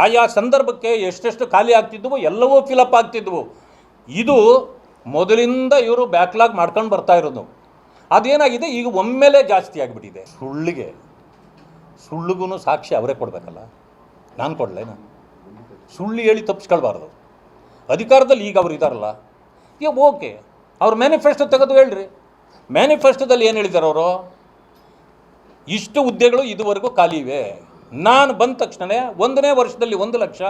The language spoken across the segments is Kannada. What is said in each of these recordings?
ಆಯಾ ಸಂದರ್ಭಕ್ಕೆ ಎಷ್ಟೆಷ್ಟು ಖಾಲಿ ಆಗ್ತಿದ್ವು ಎಲ್ಲವೂ ಫಿಲಪ್ ಆಗ್ತಿದ್ವು. ಇದು ಮೊದಲಿಂದ ಇವರು ಬ್ಯಾಕ್ಲಾಗ್ ಮಾಡ್ಕೊಂಡು ಬರ್ತಾ ಇರೋದು. ಅದೇನಾಗಿದೆ ಈಗ ಒಮ್ಮೆಲೇ ಜಾಸ್ತಿ ಆಗಿಬಿಟ್ಟಿದೆ. ಸುಳ್ಳಿಗೂ ಸಾಕ್ಷಿ ಅವರೇ ಕೊಡಬೇಕಲ್ಲ, ನಾನು ಕೊಡಲೇನ? ಸುಳ್ಳು ಹೇಳಿ ತಪ್ಪಿಸ್ಕೊಳ್ಬಾರ್ದು. ಅಧಿಕಾರದಲ್ಲಿ ಈಗ ಅವ್ರು ಇದ್ದಾರಲ್ಲ, ಈಗ ಓಕೆ, ಅವ್ರ ಮ್ಯಾನಿಫೆಸ್ಟೋ ತೆಗೆದು ಹೇಳ್ರಿ. ಮ್ಯಾನಿಫೆಸ್ಟೋದಲ್ಲಿ ಏನು ಹೇಳಿದ್ದಾರೆ ಅವರು? ಇಷ್ಟು ಹುದ್ದೆಗಳು ಇದುವರೆಗೂ ಖಾಲಿ ಇವೆ. ನಾನು ಬಂದ ತಕ್ಷಣ 1ನೇ ವರ್ಷದಲ್ಲಿ 1 ಲಕ್ಷ,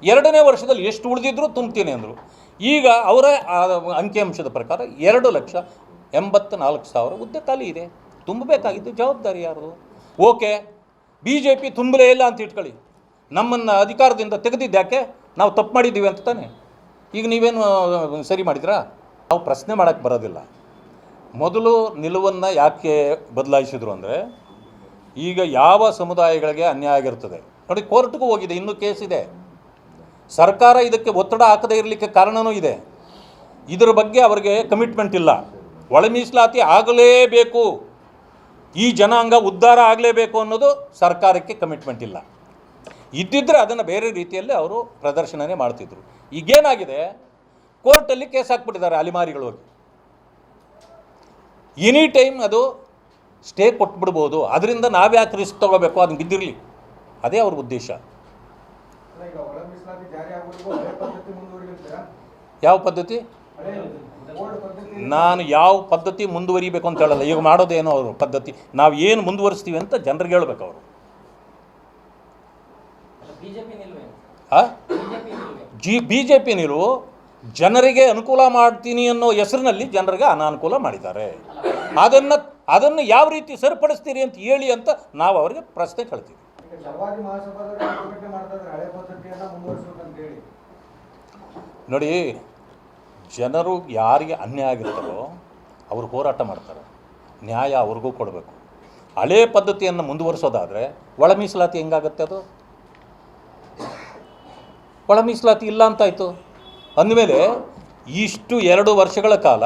2ನೇ ವರ್ಷದಲ್ಲಿ ಎಷ್ಟು ಉಳಿದಿದ್ರು ತುಂಬ್ತೀನಿ ಅಂದರು. ಈಗ ಅವರ ಅಂಕಿಅಂಶದ ಪ್ರಕಾರ 2,84,000 ಹುದ್ದೆ ಖಾಲಿ ಇದೆ. ತುಂಬಬೇಕಾಗಿದ್ದು ಜವಾಬ್ದಾರಿ ಯಾರು? ಓಕೆ, BJP ತುಂಬಲೇ ಇಲ್ಲ ಅಂತ ಇಟ್ಕೊಳ್ಳಿ, ನಮ್ಮನ್ನು ಅಧಿಕಾರದಿಂದ ತೆಗೆದಿದ್ದಾಕೆ? ನಾವು ತಪ್ಪು ಮಾಡಿದ್ದೀವಿ ಅಂತ ತಾನೆ. ಈಗ ನೀವೇನು ಸರಿ ಮಾಡಿದ್ರಾ? ನಾವು ಪ್ರಶ್ನೆ ಮಾಡೋಕ್ಕೆ ಬರೋದಿಲ್ಲ. ಮೊದಲು ನಿಲುವನ್ನು ಯಾಕೆ ಬದಲಾಯಿಸಿದ್ರು ಅಂದರೆ, ಈಗ ಯಾವ ಸಮುದಾಯಗಳಿಗೆ ಅನ್ಯಾಯ ಆಗಿರ್ತದೆ ನೋಡಿ, ಕೋರ್ಟ್ಗೂ ಹೋಗಿದೆ, ಇನ್ನೂ ಕೇಸ್ ಇದೆ. ಸರ್ಕಾರ ಇದಕ್ಕೆ ಒತ್ತಡ ಹಾಕದೇ ಇರಲಿಕ್ಕೆ ಕಾರಣವೂ ಇದೆ. ಇದರ ಬಗ್ಗೆ ಅವರಿಗೆ ಕಮಿಟ್ಮೆಂಟ್ ಇಲ್ಲ. ಒಳ ಮೀಸಲಾತಿ ಆಗಲೇಬೇಕು, ಈ ಜನಾಂಗ ಉದ್ಧಾರ ಆಗಲೇಬೇಕು ಅನ್ನೋದು ಸರ್ಕಾರಕ್ಕೆ ಕಮಿಟ್ಮೆಂಟ್ ಇಲ್ಲ. ಇದ್ದಿದ್ದರೆ ಅದನ್ನು ಬೇರೆ ರೀತಿಯಲ್ಲಿ ಅವರು ಪ್ರದರ್ಶನನೇ ಮಾಡ್ತಿದ್ರು. ಈಗೇನಾಗಿದೆ, ಕೋರ್ಟಲ್ಲಿ ಕೇಸ್ ಹಾಕ್ಬಿಟ್ಟಿದ್ದಾರೆ ಅಲಿಮಾರಿಗಳು ಹೋಗಿ. ಎನಿ ಟೈಮ್ ಅದು ಸ್ಟೇ ಕೊಟ್ಬಿಡ್ಬೋದು. ಅದರಿಂದ ನಾವ್ಯಾಕೆ ರಿಸ್ಕ್ ತೊಗೋಬೇಕು? ಅದನ್ನು ಬಿದ್ದಿರಲಿ, ಅದೇ ಅವ್ರ ಉದ್ದೇಶ. ಯಾವ ಪದ್ಧತಿ? ನಾನು ಯಾವ ಪದ್ಧತಿ ಮುಂದುವರಿಬೇಕು ಅಂತ ಹೇಳಲ್ಲ. ಈಗ ಮಾಡೋದೇನೋ ಅವರು ಪದ್ಧತಿ, ನಾವು ಏನು ಮುಂದುವರಿಸ್ತೀವಿ ಅಂತ ಜನರಿಗೆ ಹೇಳ್ಬೇಕು ಅವರು. BJP ನಿಲುವು ಜನರಿಗೆ ಅನುಕೂಲ ಮಾಡ್ತೀನಿ ಅನ್ನೋ ಹೆಸರಿನಲ್ಲಿ ಜನರಿಗೆ ಅನಾನುಕೂಲ ಮಾಡಿದ್ದಾರೆ. ಅದನ್ನು ಯಾವ ರೀತಿ ಸರಿಪಡಿಸ್ತೀರಿ ಅಂತ ಹೇಳಿ ಅಂತ ನಾವು ಅವರಿಗೆ ಪ್ರಶ್ನೆ ಕೇಳ್ತೀವಿ. ನೋಡಿ, ಜನರು ಯಾರಿಗೆ ಅನ್ಯಾಯ ಆಗಿರ್ತಾರೋ ಅವರು ಹೋರಾಟ ಮಾಡ್ತಾರೆ, ನ್ಯಾಯ ಅವ್ರಿಗೂ ಕೊಡಬೇಕು. ಹಳೇ ಪದ್ಧತಿಯನ್ನು ಮುಂದುವರಿಸೋದಾದರೆ ಒಳ ಮೀಸಲಾತಿ ಹೆಂಗಾಗುತ್ತೆ? ಅದು ಒಳ ಮೀಸಲಾತಿ ಇಲ್ಲ ಅಂತಾಯಿತು ಅಂದಮೇಲೆ ಇಷ್ಟು 2 ವರ್ಷಗಳ ಕಾಲ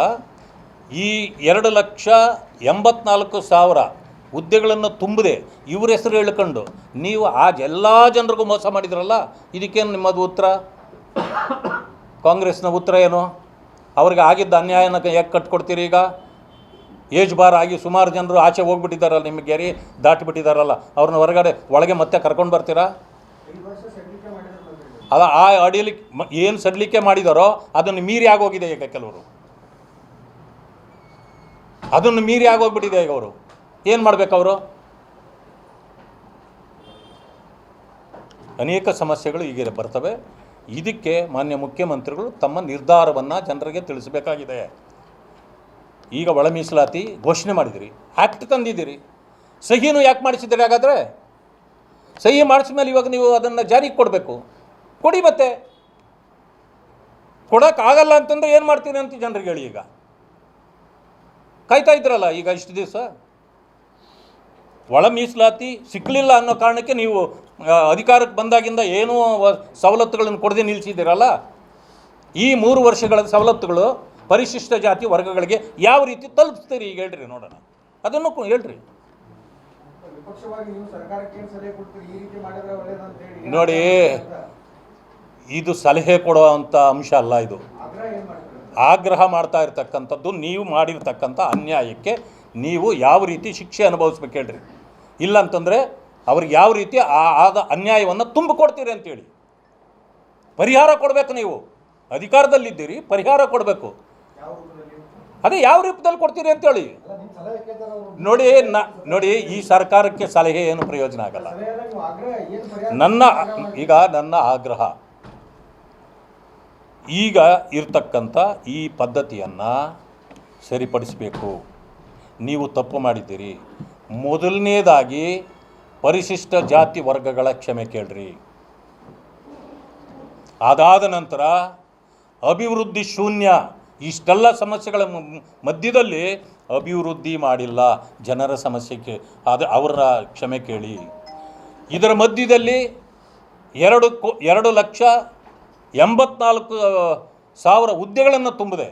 ಈ 2,84,000 ಹುದ್ದೆಗಳನ್ನು ತುಂಬದೆ ಇವ್ರ ಹೆಸರು ಹೇಳ್ಕೊಂಡು ನೀವು ಎಲ್ಲ ಜನರಿಗೂ ಮೋಸ ಮಾಡಿದ್ರಲ್ಲ, ಇದಕ್ಕೇನು ನಿಮ್ಮದು ಉತ್ತರ? ಕಾಂಗ್ರೆಸ್ನ ಉತ್ತರ ಏನು? ಅವ್ರಿಗೆ ಆಗಿದ್ದ ಅನ್ಯಾಯನ ಯಾಕೆ ಕಟ್ಕೊಡ್ತೀರಿ? ಈಗ ಏಜ್ ಬಾರ್ ಆಗಿ ಸುಮಾರು ಜನರು ಆಚೆ ಹೋಗ್ಬಿಟ್ಟಿದ್ದಾರಲ್ಲ, ನಿಮಗೆ ಗೆರೆ ದಾಟಿಬಿಟ್ಟಿದ್ದಾರಲ್ಲ, ಅವ್ರನ್ನ ಹೊರಗಡೆ ಒಳಗೆ ಮತ್ತೆ ಕರ್ಕೊಂಡು ಬರ್ತೀರಾ? ಅಲ್ಲ, ಆ ಅಡಿಯಲ್ಲಿ ಏನು ಸಡಿಲಿಕೆ ಮಾಡಿದಾರೋ ಅದನ್ನು ಮೀರಿ ಆಗೋಗಿದೆ. ಈಗ ಕೆಲವರು ಅದನ್ನು ಮೀರಿ ಆಗೋಗ್ಬಿಟ್ಟಿದೆ. ಈಗ ಅವರು ಏನು ಮಾಡಬೇಕು? ಅವರು ಅನೇಕ ಸಮಸ್ಯೆಗಳು ಈಗ ಬರ್ತವೆ. ಇದಕ್ಕೆ ಮಾನ್ಯ ಮುಖ್ಯಮಂತ್ರಿಗಳು ತಮ್ಮ ನಿರ್ಧಾರವನ್ನು ಜನರಿಗೆ ತಿಳಿಸಬೇಕಾಗಿದೆ. ಈಗ ಒಳ ಮೀಸಲಾತಿ ಘೋಷಣೆ ಮಾಡಿದಿರಿ, ಆ್ಯಕ್ಟ್ ತಂದಿದ್ದೀರಿ, ಸಹಿನೂ ಯಾಕೆ ಮಾಡಿಸಿದ್ದೀರಿ? ಹಾಗಾದರೆ ಸಹಿ ಮಾಡಿಸಿದ ಮೇಲೆ ಇವಾಗ ನೀವು ಅದನ್ನು ಜಾರಿಗೆ ಕೊಡಬೇಕು. ಕೊಡಿ. ಮತ್ತೆ ಕೊಡೋಕ್ಕಾಗಲ್ಲ ಅಂತಂದರೆ ಏನು ಮಾಡ್ತೀನಿ ಅಂತ ಜನರಿಗೆ ಹೇಳಿ. ಈಗ ಕಾಯ್ತಾ ಇದ್ರಲ್ಲ ಈಗ ಇಷ್ಟು ದಿವಸ, ಒಳ ಮೀಸಲಾತಿ ಸಿಕ್ಕಲಿಲ್ಲ ಅನ್ನೋ ಕಾರಣಕ್ಕೆ ನೀವು ಅಧಿಕಾರಕ್ಕೆ ಬಂದಾಗಿಂದ ಏನೂ ಸವಲತ್ತುಗಳನ್ನು ಕೊಡದೆ ನಿಲ್ಲಿಸಿದ್ದೀರಲ್ಲ. ಈ 3 ವರ್ಷಗಳ ಸವಲತ್ತುಗಳು ಪರಿಶಿಷ್ಟ ಜಾತಿ ವರ್ಗಗಳಿಗೆ ಯಾವ ರೀತಿ ತಲುಪಿಸ್ತೀರಿ ಈಗ ಹೇಳ್ರಿ ನೋಡೋಣ. ಅದನ್ನು ಹೇಳ್ರಿ. ನೋಡಿ, ಇದು ಸಲಹೆ ಕೊಡುವಂಥ ಅಂಶ ಅಲ್ಲ. ಇದು ಆಗ್ರಹ ಮಾಡ್ತಾ ಇರ್ತಕ್ಕಂಥದ್ದು. ನೀವು ಮಾಡಿರ್ತಕ್ಕಂಥ ಅನ್ಯಾಯಕ್ಕೆ ನೀವು ಯಾವ ರೀತಿ ಶಿಕ್ಷೆ ಅನುಭವಿಸ್ಬೇಕು ಹೇಳ್ರಿ. ಇಲ್ಲ ಅಂತಂದರೆ ಅವ್ರಿಗೆ ಯಾವ ರೀತಿ ಆದ ಅನ್ಯಾಯವನ್ನು ತುಂಬಿಕೊಡ್ತೀರಿ ಅಂತೇಳಿ ಪರಿಹಾರ ಕೊಡಬೇಕು. ನೀವು ಅಧಿಕಾರದಲ್ಲಿದ್ದೀರಿ, ಪರಿಹಾರ ಕೊಡಬೇಕು. ಅದೇ ಯಾವ ರೂಪದಲ್ಲಿ ಕೊಡ್ತೀರಿ ಅಂತೇಳಿ ನೋಡಿ. ಈ ಸರ್ಕಾರಕ್ಕೆ ಸಲಹೆ ಏನು ಪ್ರಯೋಜನ ಆಗಲ್ಲ. ನನ್ನ ಆಗ್ರಹ ಈಗ ಇರ್ತಕ್ಕಂಥ ಈ ಪದ್ಧತಿಯನ್ನು ಸರಿಪಡಿಸಬೇಕು. ನೀವು ತಪ್ಪು ಮಾಡಿದ್ದೀರಿ. ಮೊದಲನೇದಾಗಿ ಪರಿಶಿಷ್ಟ ಜಾತಿ ವರ್ಗಗಳ ಕ್ಷಮೆ ಕೇಳ್ರಿ. ಅದಾದ ನಂತರ ಅಭಿವೃದ್ಧಿ ಶೂನ್ಯ, ಇಷ್ಟೆಲ್ಲ ಸಮಸ್ಯೆಗಳ ಮಧ್ಯದಲ್ಲಿ ಅಭಿವೃದ್ಧಿ ಮಾಡಿಲ್ಲ, ಜನರ ಸಮಸ್ಯೆಗೆ ಅವರ ಕ್ಷಮೆ ಕೇಳಿ. ಇದರ ಮಧ್ಯದಲ್ಲಿ 2,84,000 ಹುದ್ದೆಗಳನ್ನು ತುಂಬಿದೆ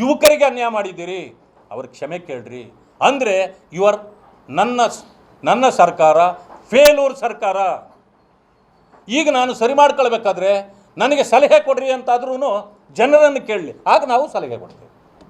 ಯುವಕರಿಗೆ ಅನ್ಯಾಯ ಮಾಡಿದ್ದೀರಿ, ಅವ್ರ ಕ್ಷಮೆ ಕೇಳ್ರಿ. ಅಂದರೆ ನನ್ನ ಸರ್ಕಾರ ಫೇಲೂರ್ ಸರ್ಕಾರ. ಈಗ ನಾನು ಸರಿ ಮಾಡ್ಕೊಳ್ಬೇಕಾದ್ರೆ ನನಗೆ ಸಲಹೆ ಕೊಡ್ರಿ ಅಂತಾದ್ರೂ ಜನರನ್ನು ಕೇಳಲಿ, ಆಗ ನಾವು ಸಲಹೆ ಕೊಡ್ತೀವಿ.